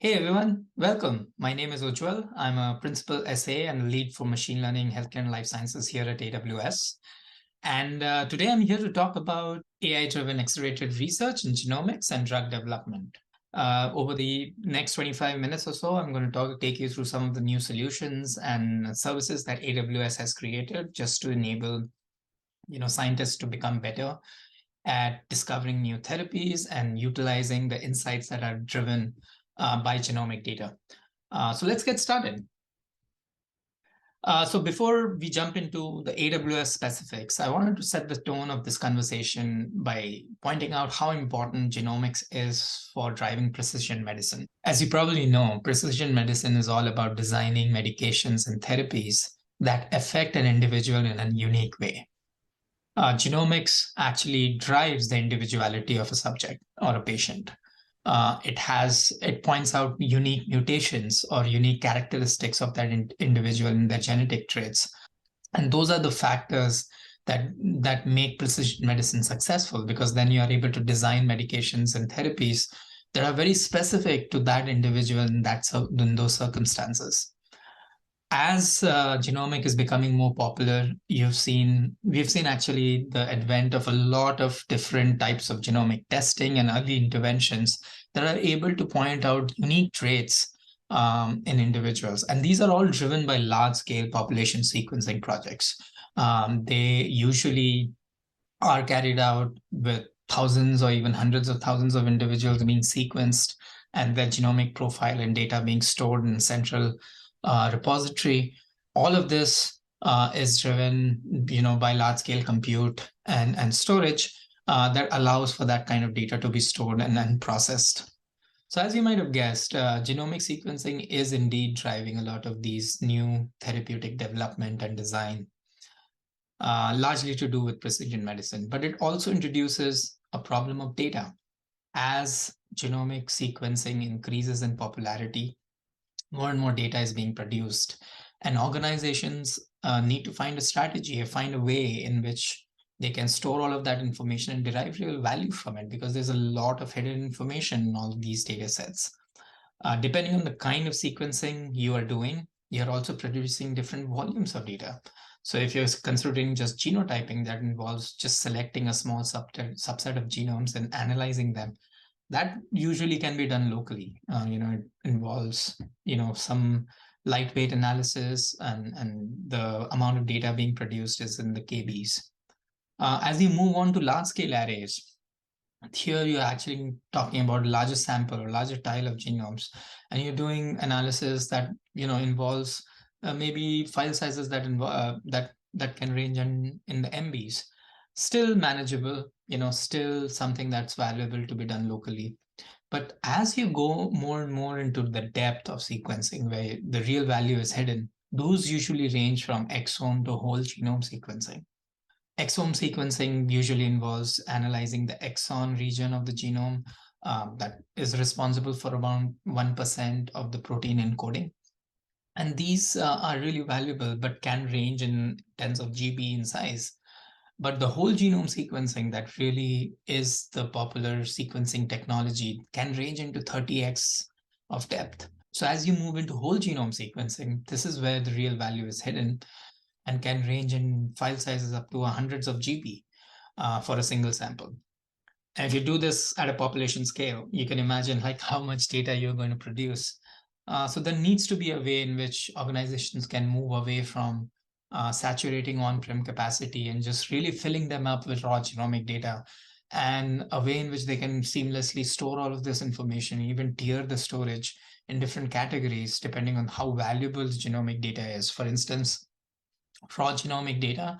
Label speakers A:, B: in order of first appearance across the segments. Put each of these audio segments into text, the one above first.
A: Hey everyone, welcome. My name is Ujjwal. I'm a principal SA and lead for machine learning, healthcare, and life sciences here at AWS. And today I'm here to talk about AI-driven accelerated research in genomics and drug development. Over the next 25 minutes or so, I'm going to take you through some of the new solutions and services that AWS has created just to enable scientists to become better at discovering new therapies and utilizing the insights that are driven by genomic data. So let's get started. So before we jump into the AWS specifics, I wanted to set the tone of this conversation by pointing out how important genomics is for driving precision medicine. As you probably know, precision medicine is all about designing medications and therapies that affect an individual in a unique way. Genomics actually drives the individuality of a subject or a patient. It points out unique mutations or unique characteristics of that individual in their genetic traits, and those are the factors that make precision medicine successful, because then you are able to design medications and therapies that are very specific to that individual in those circumstances. As genomic is becoming more popular, we've seen actually the advent of a lot of different types of genomic testing and early interventions that are able to point out unique traits in individuals. And these are all driven by large-scale population sequencing projects. They usually are carried out with thousands or even hundreds of thousands of individuals being sequenced and their genomic profile and data being stored in a central repository. All of this is driven, by large-scale compute and storage that allows for that kind of data to be stored and then processed. So as you might have guessed, genomic sequencing is indeed driving a lot of these new therapeutic development and design, largely to do with precision medicine, but it also introduces a problem of data. As genomic sequencing increases in popularity, more and more data is being produced, and organizations need to find a strategy or find a way in which they can store all of that information and derive real value from it, because there's a lot of hidden information in all of these data sets. Depending on the kind of sequencing you are doing, you're also producing different volumes of data. So if you're considering just genotyping, that involves just selecting a small subset of genomes and analyzing them. That usually can be done locally. It involves, some lightweight analysis, and the amount of data being produced is in the KBs. As you move on to large scale arrays, here you're actually talking about a larger sample or larger tile of genomes, and you're doing analysis that involves maybe file sizes that can range in the MBs. Still manageable, still something that's valuable to be done locally. But as you go more and more into the depth of sequencing, where the real value is hidden, those usually range from exome to whole genome sequencing. Exome sequencing usually involves analyzing the exon region of the genome that is responsible for around 1% of the protein encoding. And these are really valuable, but can range in tens of GB in size. But the whole genome sequencing, that really is the popular sequencing technology, can range into 30x of depth. So as you move into whole genome sequencing, this is where the real value is hidden, and can range in file sizes up to hundreds of GB for a single sample. And if you do this at a population scale, you can imagine like how much data you're going to produce. So there needs to be a way in which organizations can move away from saturating on-prem capacity and just really filling them up with raw genomic data, and a way in which they can seamlessly store all of this information, even tier the storage in different categories depending on how valuable the genomic data is. For instance, raw genomic data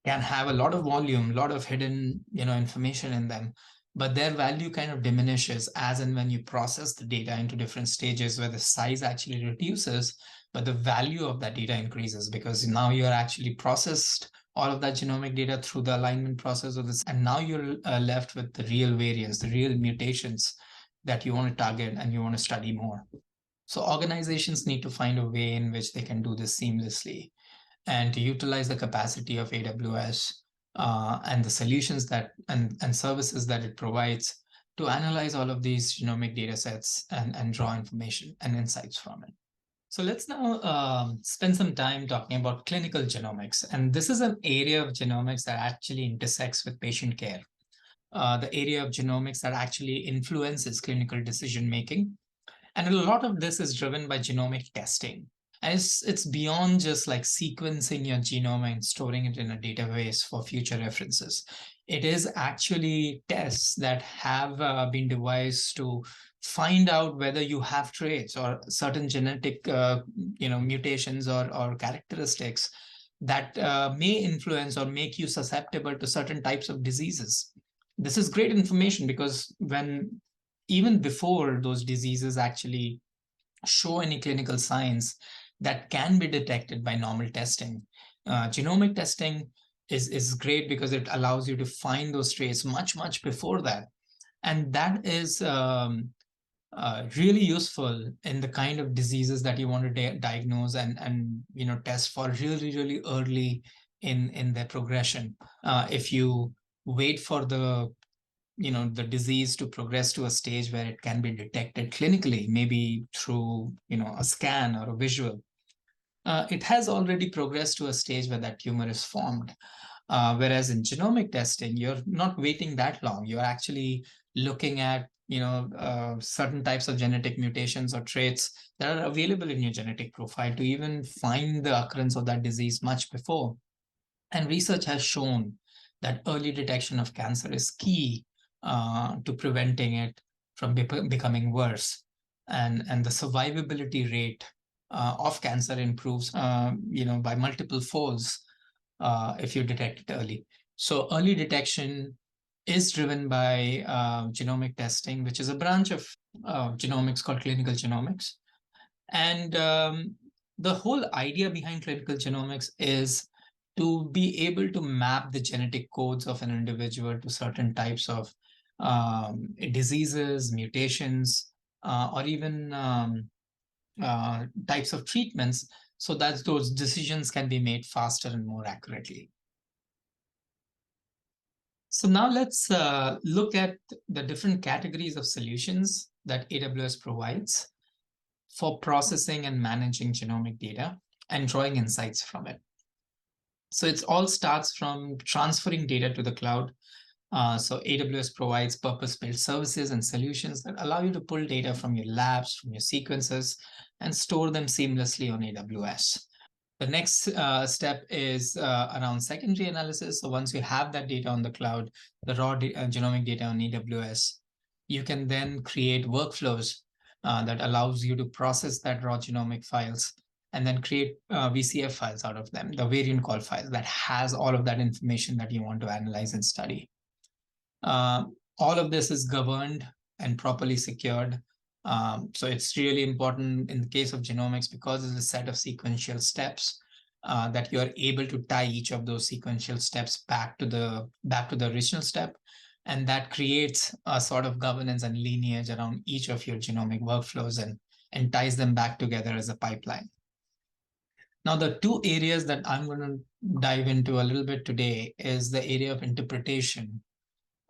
A: can have a lot of volume, a lot of hidden, information in them, but their value kind of diminishes as and when you process the data into different stages, where the size actually reduces, but the value of that data increases, because now you're actually processed all of that genomic data through the alignment process of this, and now you're left with the real variants, the real mutations that you want to target and you want to study more. So organizations need to find a way in which they can do this seamlessly, and to utilize the capacity of AWS and the solutions and services that it provides to analyze all of these genomic data sets and draw information and insights from it. So let's now spend some time talking about clinical genomics. And this is an area of genomics that actually intersects with patient care. The area of genomics that actually influences clinical decision making. And a lot of this is driven by genomic testing. And it's beyond just like sequencing your genome and storing it in a database for future references. It is actually tests that have been devised to find out whether you have traits or certain genetic mutations or characteristics that may influence or make you susceptible to certain types of diseases. This is great information because when even before those diseases actually show any clinical signs that can be detected by normal testing, genomic testing is great because it allows you to find those traits much before that. And that is really useful in the kind of diseases that you want to diagnose and test for really early in their progression. If you wait for the disease to progress to a stage where it can be detected clinically, maybe through a scan or a visual, it has already progressed to a stage where that tumor is formed. Whereas in genomic testing, you're not waiting that long. You're actually looking at certain types of genetic mutations or traits that are available in your genetic profile to even find the occurrence of that disease much before. And research has shown that early detection of cancer is key to preventing it from becoming worse. And the survivability rate of cancer improves by multiple folds if you detect it early. So early detection is driven by genomic testing, which is a branch of genomics called clinical genomics. And the whole idea behind clinical genomics is to be able to map the genetic codes of an individual to certain types of diseases, mutations, or even types of treatments, so that those decisions can be made faster and more accurately. So now let's look at the different categories of solutions that AWS provides for processing and managing genomic data and drawing insights from it. So it all starts from transferring data to the cloud. So AWS provides purpose-built services and solutions that allow you to pull data from your labs, from your sequences, and store them seamlessly on AWS. The next step is around secondary analysis. So once you have that data on the cloud, the raw genomic data on AWS, you can then create workflows that allows you to process that raw genomic files and then create VCF files out of them, the variant call files that has all of that information that you want to analyze and study. All of this is governed and properly secured. So it's really important in the case of genomics because it's a set of sequential steps that you are able to tie each of those sequential steps back to the original step. And that creates a sort of governance and lineage around each of your genomic workflows and ties them back together as a pipeline. Now, the two areas that I'm going to dive into a little bit today is the area of interpretation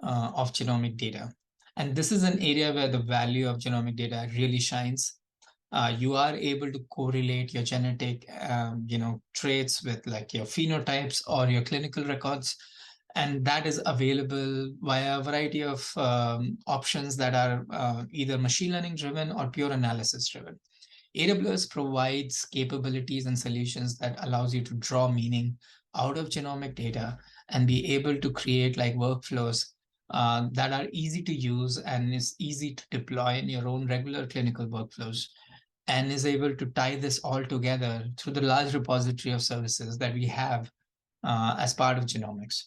A: of genomic data. And this is an area where the value of genomic data really shines. You are able to correlate your genetic traits with like your phenotypes or your clinical records. And that is available via a variety of options that are either machine learning driven or pure analysis driven. AWS provides capabilities and solutions that allows you to draw meaning out of genomic data and be able to create like workflows that are easy to use and is easy to deploy in your own regular clinical workflows, and is able to tie this all together through the large repository of services that we have as part of genomics.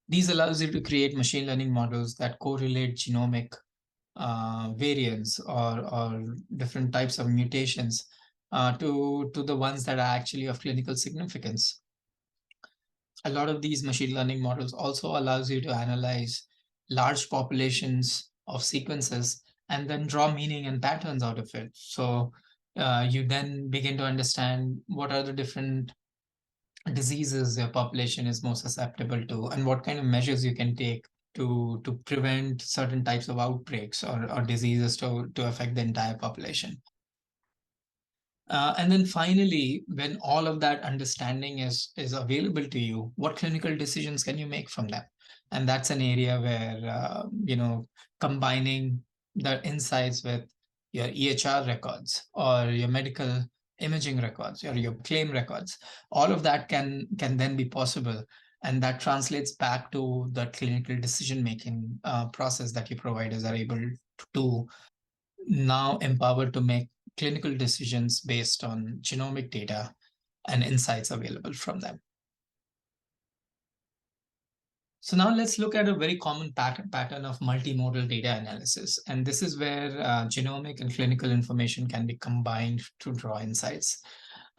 A: These allows you to create machine learning models that correlate genomic variants or different types of mutations to the ones that are actually of clinical significance. A lot of these machine learning models also allows you to analyze large populations of sequences and then draw meaning and patterns out of it. So you then begin to understand what are the different diseases your population is most susceptible to and what kind of measures you can take to prevent certain types of outbreaks or diseases to affect the entire population. And then finally, when all of that understanding is available to you, what clinical decisions can you make from that? And that's an area where combining the insights with your EHR records or your medical imaging records or your claim records, all of that can then be possible, and that translates back to the clinical decision making process that your providers are able to now empowered to make clinical decisions based on genomic data and insights available from them. So now let's look at a very common pattern of multimodal data analysis. And this is where genomic and clinical information can be combined to draw insights.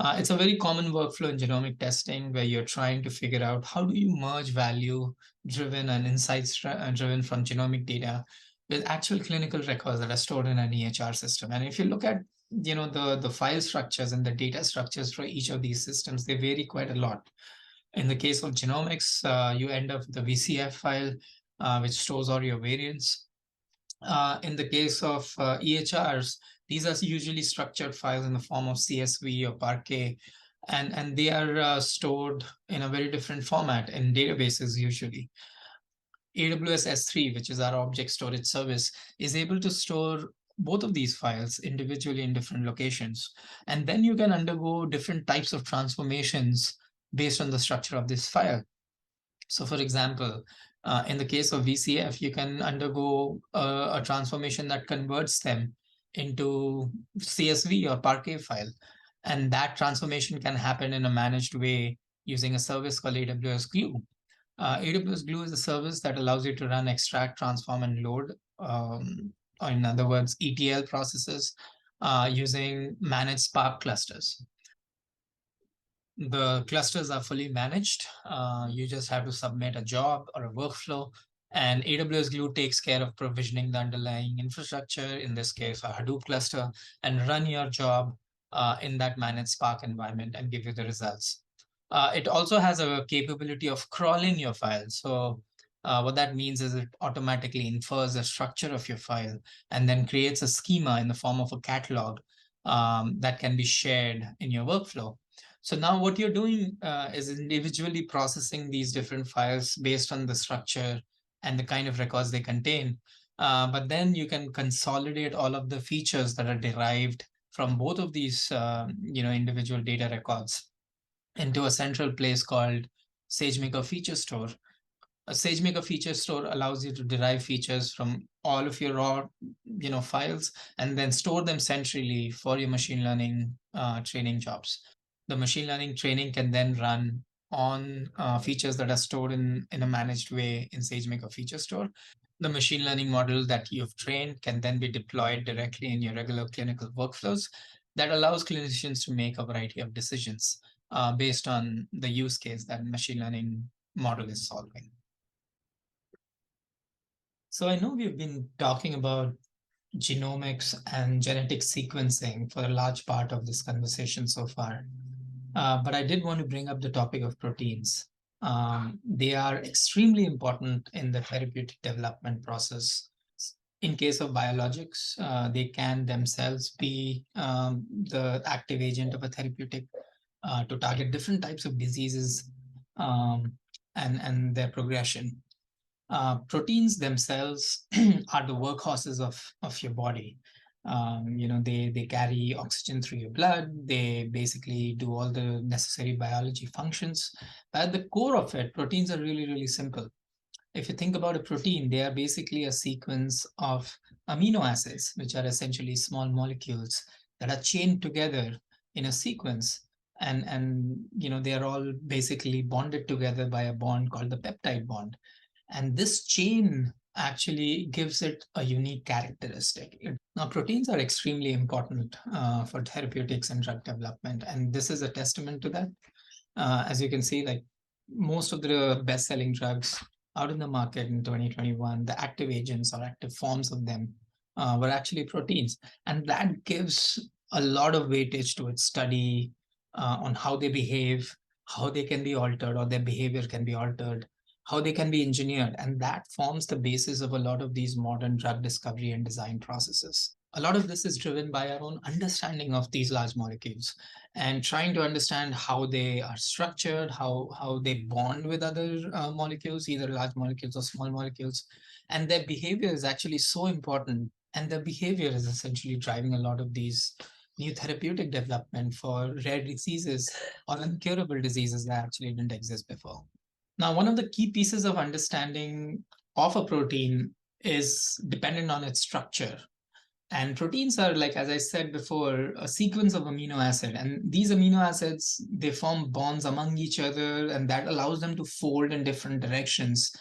A: It's a very common workflow in genomic testing where you're trying to figure out how do you merge value driven and insights driven from genomic data with actual clinical records that are stored in an EHR system. And if you look at the file structures and the data structures for each of these systems, they vary quite a lot. In the case of genomics, you end up with a VCF file, which stores all your variants. In the case of EHRs, these are usually structured files in the form of CSV or Parquet, and they are stored in a very different format in databases usually. AWS S3, which is our object storage service, is able to store both of these files individually in different locations. And then you can undergo different types of transformations based on the structure of this file. So for example, in the case of VCF, you can undergo a transformation that converts them into CSV or Parquet file. And that transformation can happen in a managed way using a service called AWS Glue. AWS Glue is a service that allows you to run extract, transform, and load, or in other words, ETL processes using managed Spark clusters. The clusters are fully managed. You just have to submit a job or a workflow, and AWS Glue takes care of provisioning the underlying infrastructure, in this case, a Hadoop cluster, and run your job in that managed Spark environment and give you the results. It also has a capability of crawling your file. So what that means is it automatically infers the structure of your file and then creates a schema in the form of a catalog that can be shared in your workflow. So now what you're doing is individually processing these different files based on the structure and the kind of records they contain. But then you can consolidate all of the features that are derived from both of these individual data records into a central place called SageMaker Feature Store. A SageMaker Feature Store allows you to derive features from all of your raw files and then store them centrally for your machine learning training jobs. The machine learning training can then run on features that are stored in a managed way in SageMaker Feature Store. The machine learning model that you've trained can then be deployed directly in your regular clinical workflows that allows clinicians to make a variety of decisions based on the use case that machine learning model is solving. So I know we've been talking about genomics and genetic sequencing for a large part of this conversation so far. But I did want to bring up the topic of proteins. They are extremely important in the therapeutic development process. In case of biologics, they can themselves be the active agent of a therapeutic to target different types of diseases and their progression. Proteins themselves are the workhorses of your body. They carry oxygen through your blood. They basically do all the necessary biology functions. But at the core of it, proteins are really, really simple. If you think about a protein, they are basically a sequence of amino acids, which are essentially small molecules that are chained together in a sequence. And they are all basically bonded together by a bond called the peptide bond. And this chain actually gives it a unique characteristic. Now, proteins are extremely important for therapeutics and drug development, and this is a testament to that. As you can see, like most of the best-selling drugs out in the market in 2021, the active agents or active forms of them were actually proteins. And that gives a lot of weightage to its study on how they behave, how they can be altered, or their behavior can be altered. how they can be engineered. And that forms the basis of a lot of these modern drug discovery and design processes. A lot of this is driven by our own understanding of these large molecules and trying to understand how they are structured, how they bond with other molecules, either large molecules or small molecules. And their behavior is actually so important. And their behavior is essentially driving a lot of these new therapeutic development for rare diseases or incurable diseases that actually didn't exist before. Now, one of the key pieces of understanding of a protein is dependent on its structure. And proteins are, like, as I said before, a sequence of amino acid. And these amino acids, they form bonds among each other, and that allows them to fold in different directions.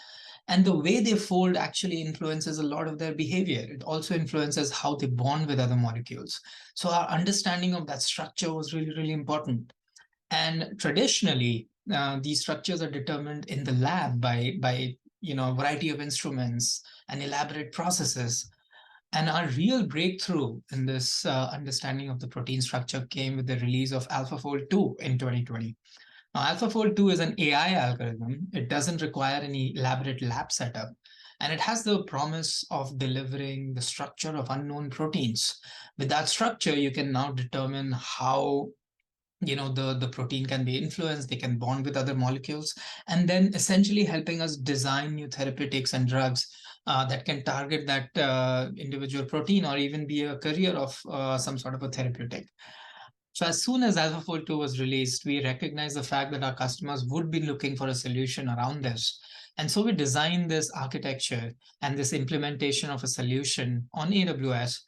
A: And the way they fold actually influences a lot of their behavior. It also influences how they bond with other molecules. So our understanding of that structure was really, really important. And traditionally, these structures are determined in the lab by a variety of instruments and elaborate processes. And our real breakthrough in this understanding of the protein structure came with the release of AlphaFold 2 in 2020. Now, AlphaFold 2 is an AI algorithm. It doesn't require any elaborate lab setup. And it has the promise of delivering the structure of unknown proteins. With that structure, you can now determine how the protein can be influenced, they can bond with other molecules, and then essentially helping us design new therapeutics and drugs that can target that individual protein or even be a carrier of some sort of a therapeutic. So as soon as AlphaFold 2 was released, we recognized the fact that our customers would be looking for a solution around this. And so we designed this architecture and this implementation of a solution on AWS,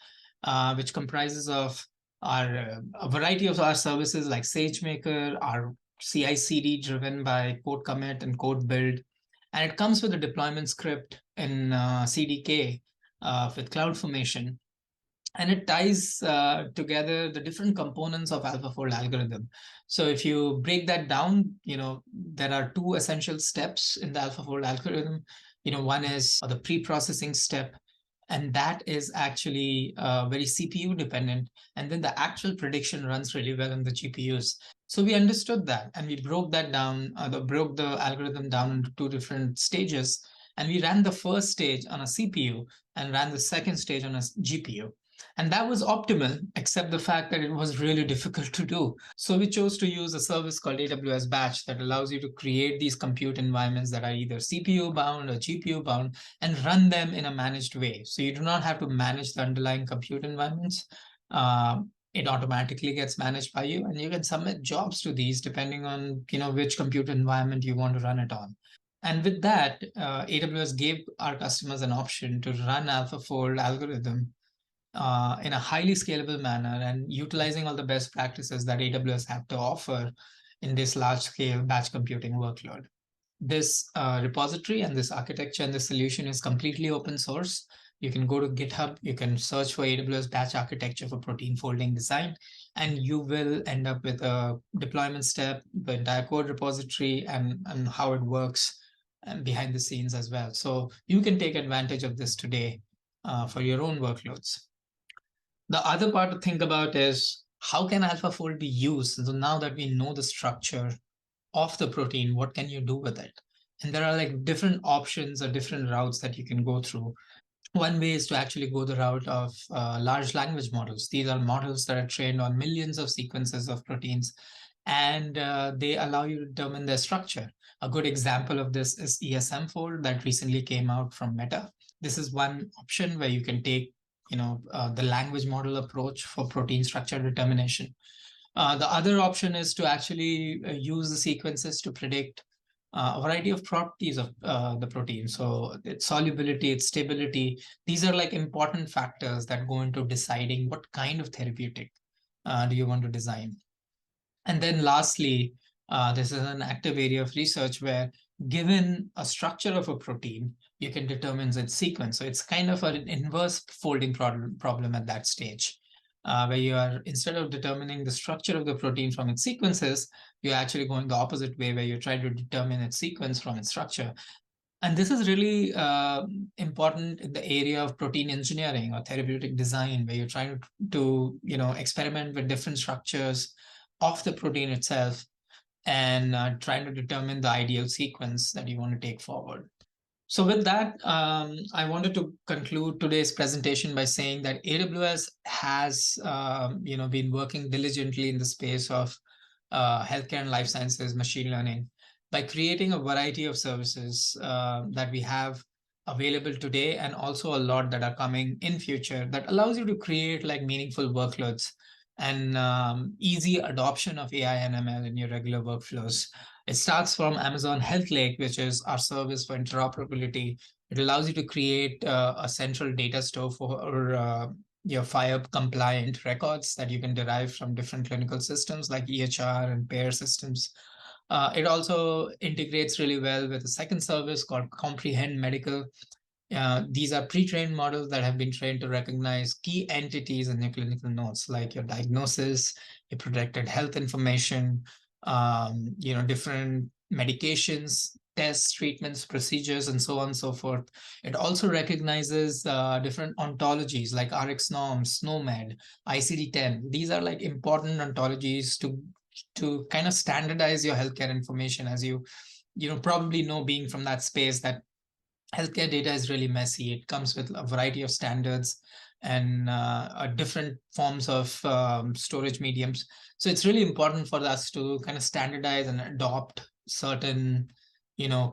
A: which comprises of a variety of our services like SageMaker, our CI/CD driven by code commit and code build. And it comes with a deployment script in CDK with CloudFormation, and it ties together the different components of AlphaFold algorithm. So if you break that down, there are two essential steps in the AlphaFold algorithm. One is the pre-processing step, and that is actually very CPU dependent. And then the actual prediction runs really well on the GPUs. So we understood that, and we broke that down, broke the algorithm down into two different stages. And we ran the first stage on a CPU and ran the second stage on a GPU. And that was optimal, except the fact that it was really difficult to do. So we chose to use a service called AWS Batch that allows you to create these compute environments that are either CPU bound or GPU bound and run them in a managed way. So you do not have to manage the underlying compute environments. It automatically gets managed by you, and you can submit jobs to these depending on which compute environment you want to run it on. And with that, AWS gave our customers an option to run AlphaFold algorithm in a highly scalable manner and utilizing all the best practices that AWS have to offer in this large scale batch computing workload. This repository and this architecture and this solution is completely open source. You can go to GitHub, you can search for AWS batch architecture for protein folding design, and you will end up with a deployment step, the entire code repository, and how it works behind the scenes as well. So you can take advantage of this today for your own workloads. The other part to think about is how can AlphaFold be used? So now that we know the structure of the protein, what can you do with it? And there are like different options or different routes that you can go through. One way is to actually go the route of large language models. These are models that are trained on millions of sequences of proteins, and they allow you to determine their structure. A good example of this is ESMFold that recently came out from Meta. This is one option where you can take the language model approach for protein structure determination. The other option is to actually use the sequences to predict a variety of properties of the protein. So its solubility, its stability, these are like important factors that go into deciding what kind of therapeutic do you want to design. And then lastly, this is an active area of research where given a structure of a protein, you can determine its sequence. So it's kind of an inverse folding problem at that stage, where you are, instead of determining the structure of the protein from its sequences, you're actually going the opposite way, where you try to determine its sequence from its structure. And this is really important in the area of protein engineering or therapeutic design, where you're trying to experiment with different structures of the protein itself and trying to determine the ideal sequence that you want to take forward. So with that, I wanted to conclude today's presentation by saying that AWS has, been working diligently in the space of healthcare and life sciences machine learning by creating a variety of services that we have available today, and also a lot that are coming in future, that allows you to create like meaningful workloads and easy adoption of AI and ML in your regular workflows. It starts from Amazon Health Lake, which is our service for interoperability. It allows you to create a central data store for your FHIR compliant records that you can derive from different clinical systems like EHR and payer systems. It also integrates really well with a second service called Comprehend Medical. These are pre-trained models that have been trained to recognize key entities in your clinical notes, like your diagnosis, your protected health information, different medications, tests, treatments, procedures, and so on and so forth. It also recognizes different ontologies like RX norms, SNOMED, ICD-10. These are like important ontologies to kind of standardize your healthcare information, as you probably know, being from that space, that healthcare data is really messy. It comes with a variety of standards and different forms of storage mediums. So it's really important for us to kind of standardize and adopt certain,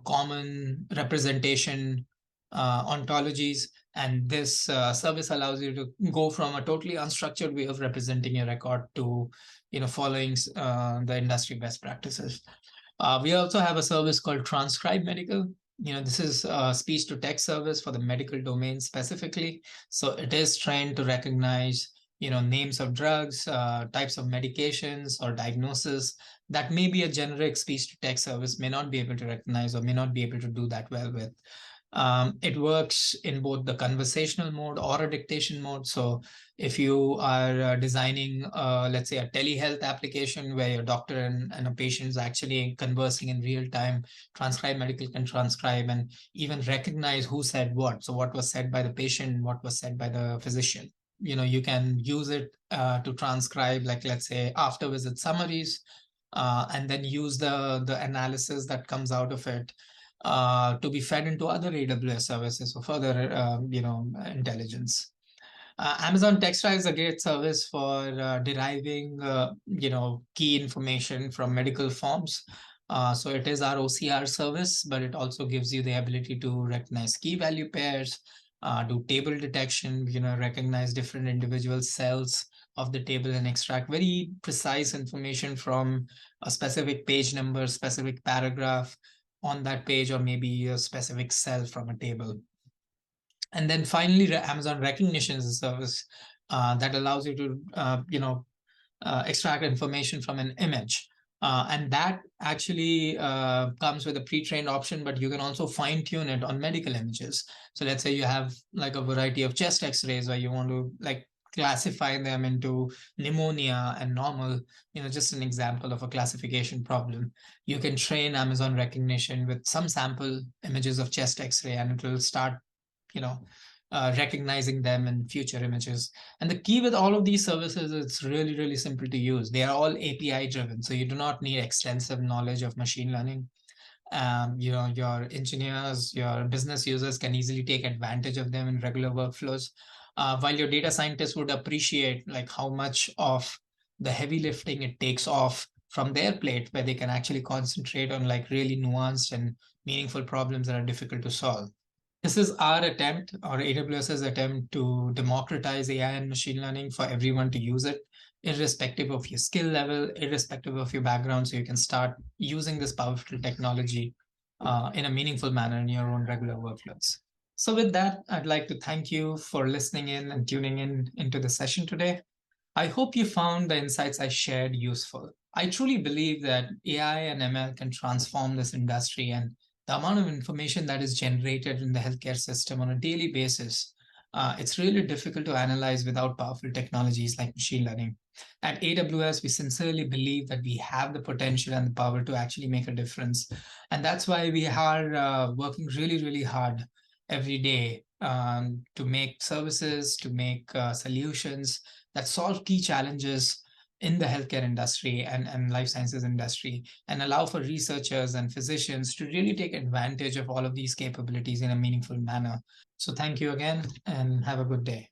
A: common representation ontologies. And this service allows you to go from a totally unstructured way of representing your record to, following the industry best practices. We also have a service called Transcribe Medical. This is a speech to text service for the medical domain specifically. So it is trained to recognize, names of drugs, types of medications or diagnosis that maybe a generic speech to text service may not be able to recognize or may not be able to do that well with. It works in both the conversational mode or a dictation mode. So if you are designing, let's say, a telehealth application where your doctor and a patient is actually conversing in real time, Transcribe Medical can transcribe and even recognize who said what. So what was said by the patient, what was said by the physician. You can use it to transcribe, like, let's say, after visit summaries, and then use the analysis that comes out of it to be fed into other AWS services for further, intelligence. Amazon Textra is a great service for deriving, key information from medical forms. So it is our OCR service, but it also gives you the ability to recognize key value pairs, do table detection, recognize different individual cells of the table and extract very precise information from a specific page number, specific paragraph on that page, or maybe a specific cell from a table. And then finally, Amazon Recognition is a service that allows you to, extract information from an image. And that actually comes with a pre-trained option, but you can also fine tune it on medical images. So let's say you have like a variety of chest x-rays where you want to like classify them into pneumonia and normal, just an example of a classification problem. You can train Amazon Recognition with some sample images of chest x-ray, and it will start, recognizing them in future images. And the key with all of these services, it's really, really simple to use. They are all API driven, so you do not need extensive knowledge of machine learning. Your engineers, your business users can easily take advantage of them in regular workflows, while your data scientists would appreciate like how much of the heavy lifting it takes off from their plate, where they can actually concentrate on like really nuanced and meaningful problems that are difficult to solve. This is our attempt, or AWS's attempt, to democratize AI and machine learning for everyone to use it, irrespective of your skill level, irrespective of your background, so you can start using this powerful technology in a meaningful manner in your own regular workloads. So with that, I'd like to thank you for listening in and tuning in into the session today. I hope you found the insights I shared useful. I truly believe that AI and ML can transform this industry, and the amount of information that is generated in the healthcare system on a daily basis, it's really difficult to analyze without powerful technologies like machine learning. At AWS, we sincerely believe that we have the potential and the power to actually make a difference. And that's why we are working really, really hard every day to make services, to make solutions that solve key challenges in the healthcare industry and life sciences industry, and allow for researchers and physicians to really take advantage of all of these capabilities in a meaningful manner. So thank you again and have a good day.